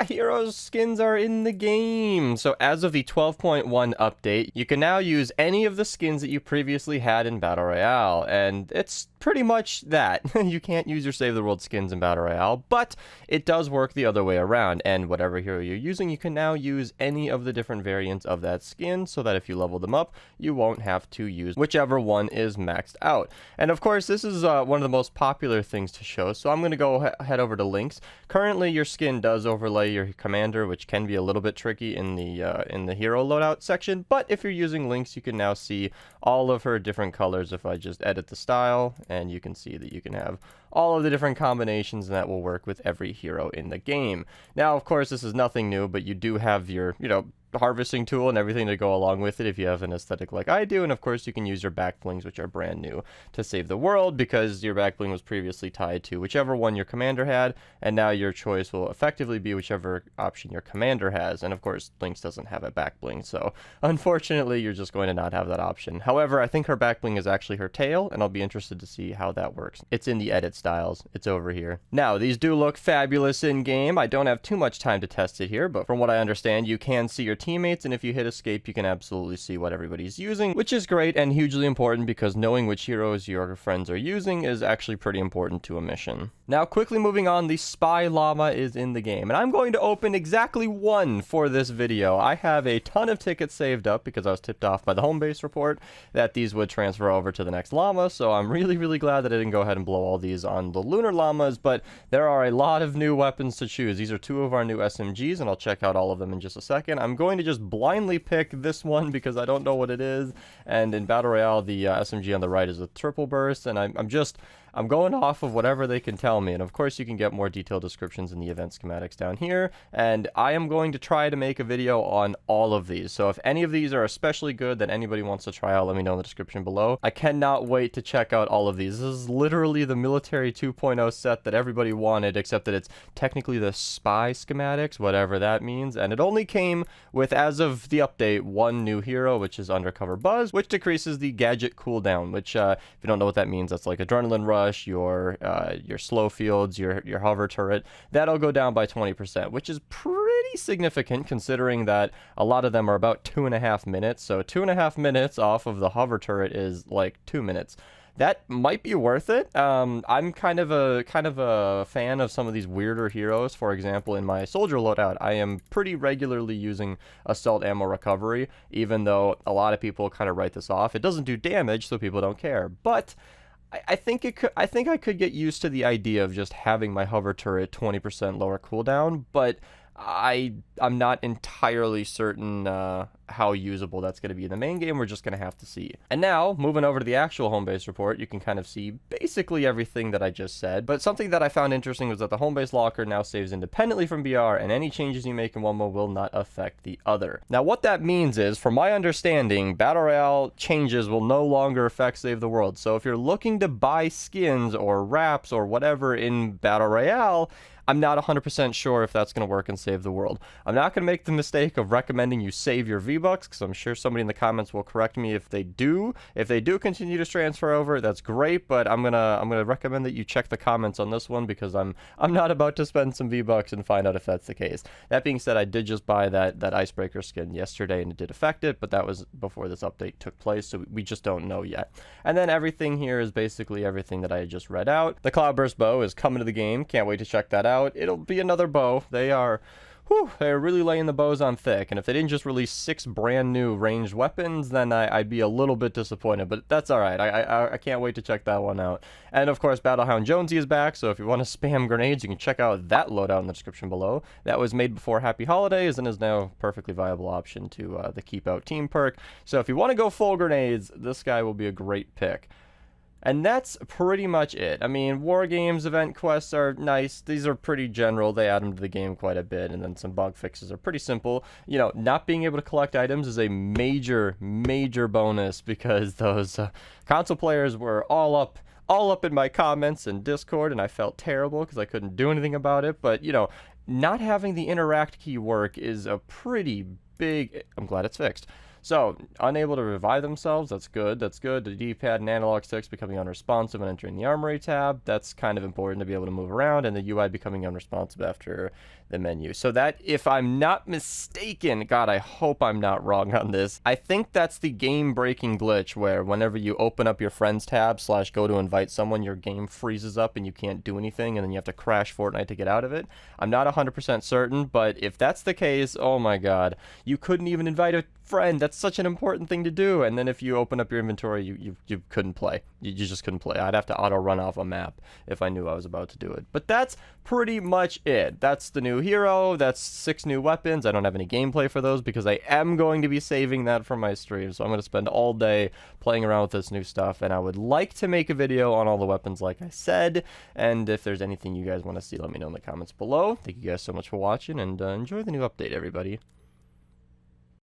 Heroes skins are in the game. So as of the 12.1 update, you can now use any of the skins that you previously had in Battle Royale, and it's pretty much that. You can't use your Save the World skins in Battle Royale, but it does work the other way around, and whatever hero you're using, you can now use any of the different variants of that skin, so that if you level them up, you won't have to use whichever one is maxed out. And of course, this is one of the most popular things to show, so I'm going to go head over to links. Currently, your skin does overlay your commander, which can be a little bit tricky in the hero loadout section, but if you're using links, you can now see all of her different colors if I just edit the style, and you can see that you can have all of the different combinations, and that will work with every hero in the game. Now, of course, this is nothing new, but you do have your, harvesting tool and everything to go along with it if you have an aesthetic like I do, and of course you can use your back blings, which are brand new, to save the world, because your back bling was previously tied to whichever one your commander had, and now your choice will effectively be whichever option your commander has. And of course Lynx doesn't have a back bling, so unfortunately you're just going to not have that option. However, I think her back bling is actually her tail, and I'll be interested to see how that works. It's in the edit styles. It's over here. Now, these do look fabulous in game. I don't have too much time to test it here, but from what I understand, you can see your teammates, and if you hit escape, you can absolutely see what everybody's using, which is great and hugely important, because knowing which heroes your friends are using is actually pretty important to a mission. Now, quickly moving on, the Spy Llama is in the game, and I'm going to open exactly one for this video. I have a ton of tickets saved up because I was tipped off by the home base report that these would transfer over to the next llama, so I'm really glad that I didn't go ahead and blow all these on the lunar llamas, but there are a lot of new weapons to choose. These are two of our new SMGs, and I'll check out all of them in just a second. I'm going to just blindly pick this one because I don't know what it is, and in Battle Royale, the SMG on the right is a triple burst, and I'm going off of whatever they can tell me, and of course you can get more detailed descriptions in the event schematics down here, and I am going to try to make a video on all of these, so if any of these are especially good that anybody wants to try out, let me know in the description below. I cannot wait to check out all of these. This is literally the Military 2.0 set that everybody wanted, except that it's technically the spy schematics, whatever that means, and it only came with, as of the update, one new hero, which is Undercover Buzz, which decreases the gadget cooldown, which, if you don't know what that means, that's like Adrenaline Rush, your slow fields, your hover turret. That'll go down by 20%, which is pretty significant considering that a lot of them are about 2.5 minutes. So 2.5 minutes off of the hover turret is like 2 minutes. That might be worth it. I'm kind of a fan of some of these weirder heroes. For example, in my soldier loadout, I am pretty regularly using assault ammo recovery, even though a lot of people kind of write this off. It doesn't do damage, so people don't care. But I think I could get used to the idea of just having my hover turret 20% lower cooldown, but I'm not entirely certain how usable that's going to be in the main game. We're just going to have to see. And now, moving over to the actual home base report, you can kind of see basically everything that I just said, but something that I found interesting was that the home base locker now saves independently from BR, and any changes you make in one mode will not affect the other. Now, what that means is, from my understanding, Battle Royale changes will no longer affect Save the World. So if you're looking to buy skins or wraps or whatever in Battle Royale, I'm not 100% sure if that's going to work in Save the World. I'm not going to make the mistake of recommending you save your V-Bucks, because I'm sure somebody in the comments will correct me if they do. If they do continue to transfer over, that's great, but I'm gonna recommend that you check the comments on this one, because I'm not about to spend some V-Bucks and find out if that's the case. That being said, I did just buy that Icebreaker skin yesterday, and it did affect it, but that was before this update took place, so we just don't know yet. And then everything here is basically everything that I just read out. The Cloudburst Bow is coming to the game. Can't wait to check that out. It'll be another bow. They're really laying the bows on thick, and if they didn't just release 6 brand new ranged weapons, then I'd be a little bit disappointed, but that's alright. I can't wait to check that one out. And of course, Battlehound Jonesy is back, so if you want to spam grenades, you can check out that loadout in the description below. That was made before Happy Holidays and is now a perfectly viable option to the Keep Out team perk. So if you want to go full grenades, this guy will be a great pick. And that's pretty much it. I mean, War Games event quests are nice. These are pretty general. They add them to the game quite a bit. And then some bug fixes are pretty simple. Not being able to collect items is a major bonus, because those console players were all up in my comments and Discord, and I felt terrible because I couldn't do anything about it. But, not having the interact key work is a pretty big... I'm glad it's fixed. So, unable to revive themselves, that's good, that's good. The D-pad and analog sticks becoming unresponsive when entering the armory tab, that's kind of important to be able to move around, and the UI becoming unresponsive after the menu. So that, if I'm not mistaken, God, I hope I'm not wrong on this, I think that's the game-breaking glitch where whenever you open up your friends tab / go to invite someone, your game freezes up and you can't do anything, and then you have to crash Fortnite to get out of it. I'm not 100% certain, but if that's the case, oh my god, you couldn't even invite a friend. That's such an important thing to do. And then if you open up your inventory, you couldn't play. You just couldn't play. I'd have to auto run off a map if I knew I was about to do it. But that's pretty much it. That's the new hero. That's 6 new weapons. I don't have any gameplay for those because I am going to be saving that for my stream. So I'm going to spend all day playing around with this new stuff. And I would like to make a video on all the weapons like I said. And if there's anything you guys want to see, let me know in the comments below. Thank you guys so much for watching, and enjoy the new update, everybody.